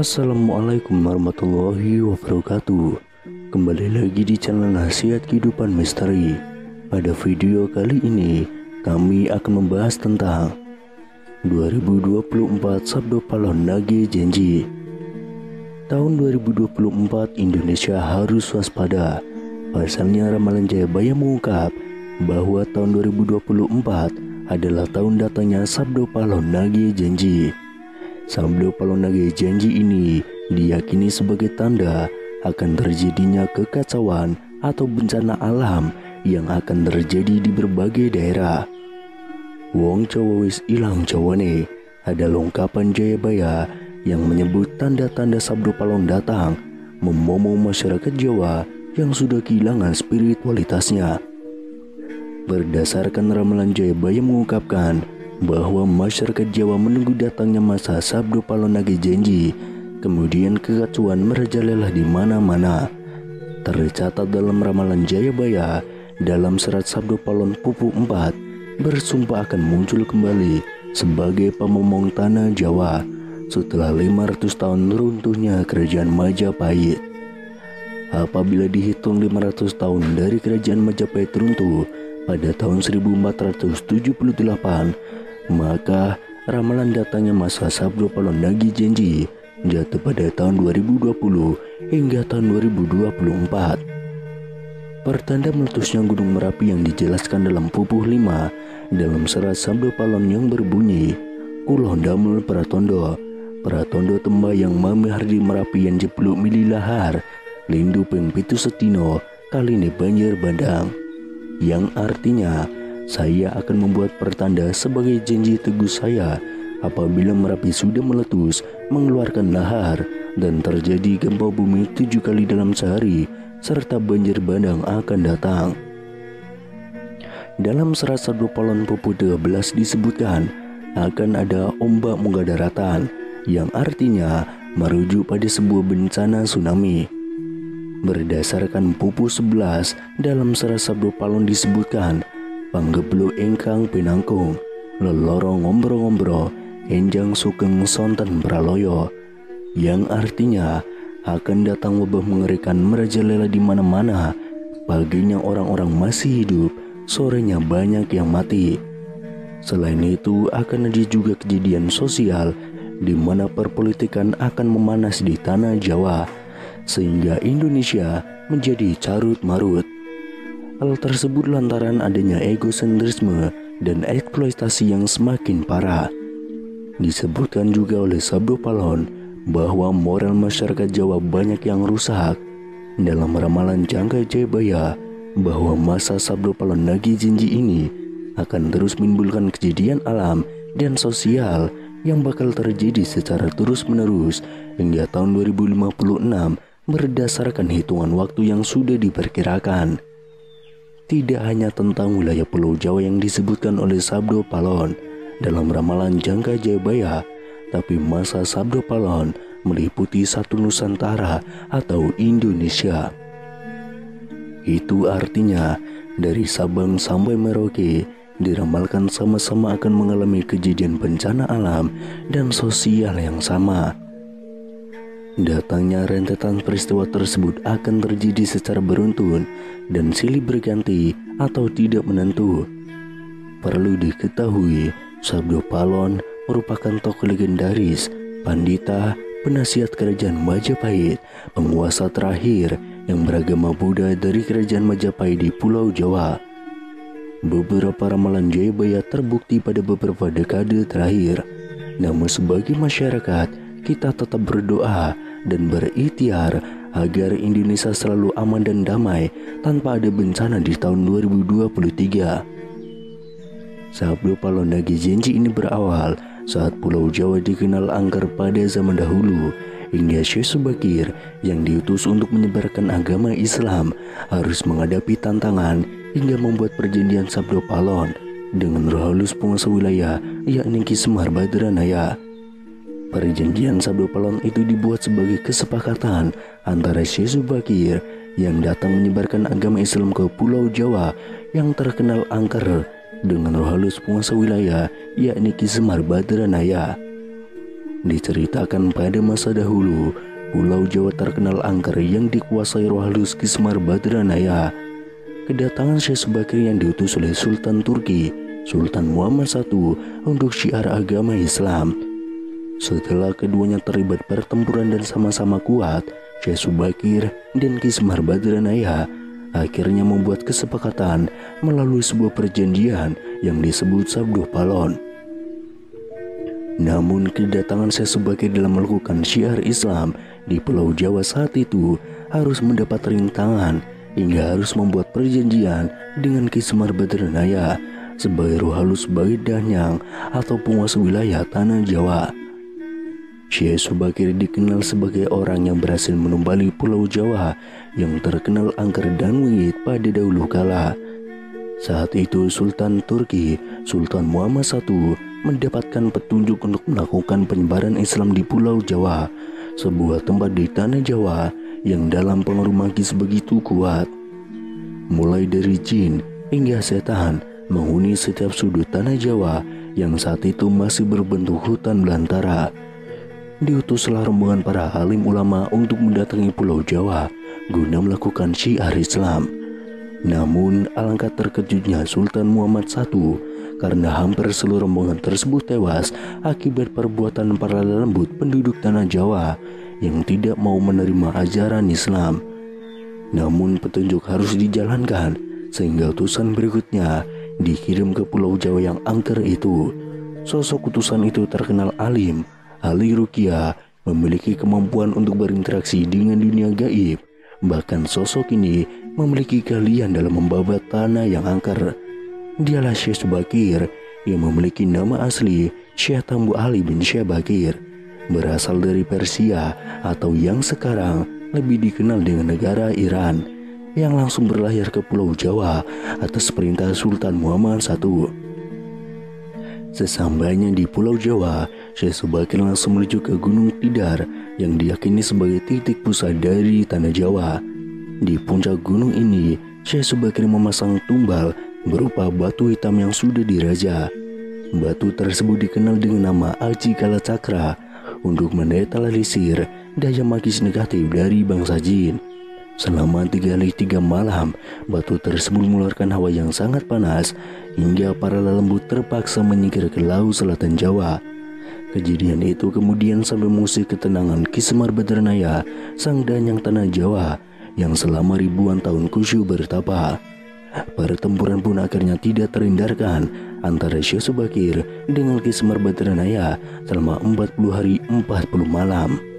Assalamualaikum warahmatullahi wabarakatuh. Kembali lagi di channel Nasihat Kehidupan Misteri. Pada video kali ini kami akan membahas tentang 2024 Sabdo Palon Nage Janji. Tahun 2024 Indonesia harus waspada. Pasalnya ramalan Jayabaya mengungkap bahwa tahun 2024 adalah tahun datangnya Sabdo Palon Nage Janji. Sabdo Palon Nage Janji ini diyakini sebagai tanda akan terjadinya kekacauan atau bencana alam yang akan terjadi di berbagai daerah. Wong Jawa wis ilang Jawane ada ungkapan Jayabaya yang menyebut tanda-tanda Sabdo Palon datang memomo masyarakat Jawa yang sudah kehilangan spiritualitasnya. Berdasarkan ramalan Jayabaya mengungkapkan bahwa masyarakat Jawa menunggu datangnya masa Sabdo Palon Nage Janji, kemudian kekacauan merajalela di mana-mana. Tercatat dalam ramalan Jayabaya dalam serat Sabdo Palon Pupu 4 bersumpah akan muncul kembali sebagai pemomong tanah Jawa setelah 500 tahun runtuhnya kerajaan Majapahit. Apabila dihitung 500 tahun dari kerajaan Majapahit runtuh pada tahun 1478, maka ramalan datangnya masa Sabdo Palon Nage Janji jatuh pada tahun 2020 hingga tahun 2024. Pertanda meletusnya Gunung Merapi yang dijelaskan dalam Pupuh 5 dalam serat Sabdo Palon yang berbunyi, Kulo damel pratondo, pratondo tembayang mami hardi Merapi yang jepluk mili lahar, lindu peng pitu setino, kaline banjir bandang. Yang artinya, saya akan membuat pertanda sebagai janji teguh saya apabila Merapi sudah meletus, mengeluarkan lahar, dan terjadi gempa bumi 7 kali dalam sehari, serta banjir bandang akan datang. Dalam serat Sabdo Palon Pupu 12 disebutkan akan ada ombak munggah daratan, yang artinya merujuk pada sebuah bencana tsunami. Berdasarkan Pupu 11 dalam serat Sabdo Palon disebutkan panggeblo engkang pinangkung, lelorong ngombro-ngombro, enjang sugeng sonten praloyo, yang artinya akan datang wabah mengerikan merajalela di mana-mana. Paginya orang-orang masih hidup, sorenya banyak yang mati. Selain itu akan ada juga kejadian sosial di mana perpolitikan akan memanas di tanah Jawa, sehingga Indonesia menjadi carut marut. Hal tersebut lantaran adanya egosentrisme dan eksploitasi yang semakin parah. Disebutkan juga oleh Sabdo Palon bahwa moral masyarakat Jawa banyak yang rusak. Dalam ramalan Jangka Jayabaya bahwa masa Sabdo Palon Nage Janji ini akan terus menimbulkan kejadian alam dan sosial yang bakal terjadi secara terus-menerus hingga tahun 2056 berdasarkan hitungan waktu yang sudah diperkirakan. Tidak hanya tentang wilayah Pulau Jawa yang disebutkan oleh Sabdo Palon dalam ramalan Jangka Jayabaya, tapi masa Sabdo Palon meliputi satu Nusantara atau Indonesia. Itu artinya dari Sabang sampai Merauke diramalkan sama-sama akan mengalami kejadian bencana alam dan sosial yang sama. Datangnya rentetan peristiwa tersebut akan terjadi secara beruntun dan silih berganti atau tidak menentu. Perlu diketahui, Sabdo Palon merupakan tokoh legendaris, pandita, penasihat kerajaan Majapahit, penguasa terakhir yang beragama Buddha dari kerajaan Majapahit di Pulau Jawa. Beberapa ramalan Jayabaya terbukti pada beberapa dekade terakhir. Namun sebagai masyarakat, kita tetap berdoa dan berikhtiar agar Indonesia selalu aman dan damai tanpa ada bencana di tahun 2023. Sabdo Palon Nage Janji ini berawal saat Pulau Jawa dikenal angker pada zaman dahulu, hingga Syekh Subakir yang diutus untuk menyebarkan agama Islam harus menghadapi tantangan hingga membuat perjanjian Sabdo Palon dengan roh halus penguasa wilayah, yakni Ki Semar Badranaya. Perjanjian Sabdo Palon itu dibuat sebagai kesepakatan antara Syekh Subakir yang datang menyebarkan agama Islam ke Pulau Jawa yang terkenal angker dengan roh halus penguasa wilayah, yakni Ki Semar Badranaya. Diceritakan pada masa dahulu, Pulau Jawa terkenal angker yang dikuasai roh halus Ki Semar Badranaya. Kedatangan Syekh Subakir yang diutus oleh Sultan Turki, Sultan Muhammad I, untuk syiar agama Islam. Setelah keduanya terlibat pertempuran dan sama-sama kuat, Syekh Subakir dan Ki Semar Badranaya akhirnya membuat kesepakatan melalui sebuah perjanjian yang disebut Sabdo Palon. Namun kedatangan Syekh Subakir dalam melakukan syiar Islam di Pulau Jawa saat itu harus mendapat rintangan hingga harus membuat perjanjian dengan Ki Semar Badranaya sebagai roh halus Bait Danyang atau penguasa wilayah tanah Jawa. Syekh Subakir dikenal sebagai orang yang berhasil menumbali Pulau Jawa yang terkenal angker dan wingit pada dahulu kala. Saat itu Sultan Turki, Sultan Muhammad I, mendapatkan petunjuk untuk melakukan penyebaran Islam di Pulau Jawa, sebuah tempat di tanah Jawa yang dalam pengaruh magis begitu kuat. Mulai dari jin hingga setan menghuni setiap sudut tanah Jawa yang saat itu masih berbentuk hutan belantara. Diutuslah rombongan para alim ulama untuk mendatangi Pulau Jawa guna melakukan syiar Islam. Namun alangkah terkejutnya Sultan Muhammad I karena hampir seluruh rombongan tersebut tewas akibat perbuatan para lembut penduduk tanah Jawa yang tidak mau menerima ajaran Islam. Namun petunjuk harus dijalankan sehingga utusan berikutnya dikirim ke Pulau Jawa yang angker itu. Sosok utusan itu terkenal alim, ahli ruqyah, memiliki kemampuan untuk berinteraksi dengan dunia gaib. Bahkan sosok ini memiliki keahlian dalam membabat tanah yang angker. Dialah Syekh Subakir yang memiliki nama asli Syekh Tambu Ali bin Syekh Bakir, berasal dari Persia atau yang sekarang lebih dikenal dengan negara Iran, yang langsung berlayar ke Pulau Jawa atas perintah Sultan Muhammad I. Sesambanya di Pulau Jawa, Syekh Subakir langsung menuju ke Gunung Tidar yang diyakini sebagai titik pusat dari tanah Jawa. Di puncak gunung ini, Syekh Subakir memasang tumbal berupa batu hitam yang sudah diraja. Batu tersebut dikenal dengan nama Aji Kala Cakra untuk menetralisir daya magis negatif dari bangsa jin. Selama 3 hari 3 malam, batu tersebut mengeluarkan hawa yang sangat panas hingga para lelembut terpaksa menyingkir ke Laut Selatan Jawa. Kejadian itu kemudian sampai mengusik ketenangan Ki Semar Badranaya, sang danyang tanah Jawa yang selama ribuan tahun khusyuk bertapa. Pertempuran pun akhirnya tidak terhindarkan antara Syekh Subakir dengan Ki Semar Badranaya selama 40 hari 40 malam.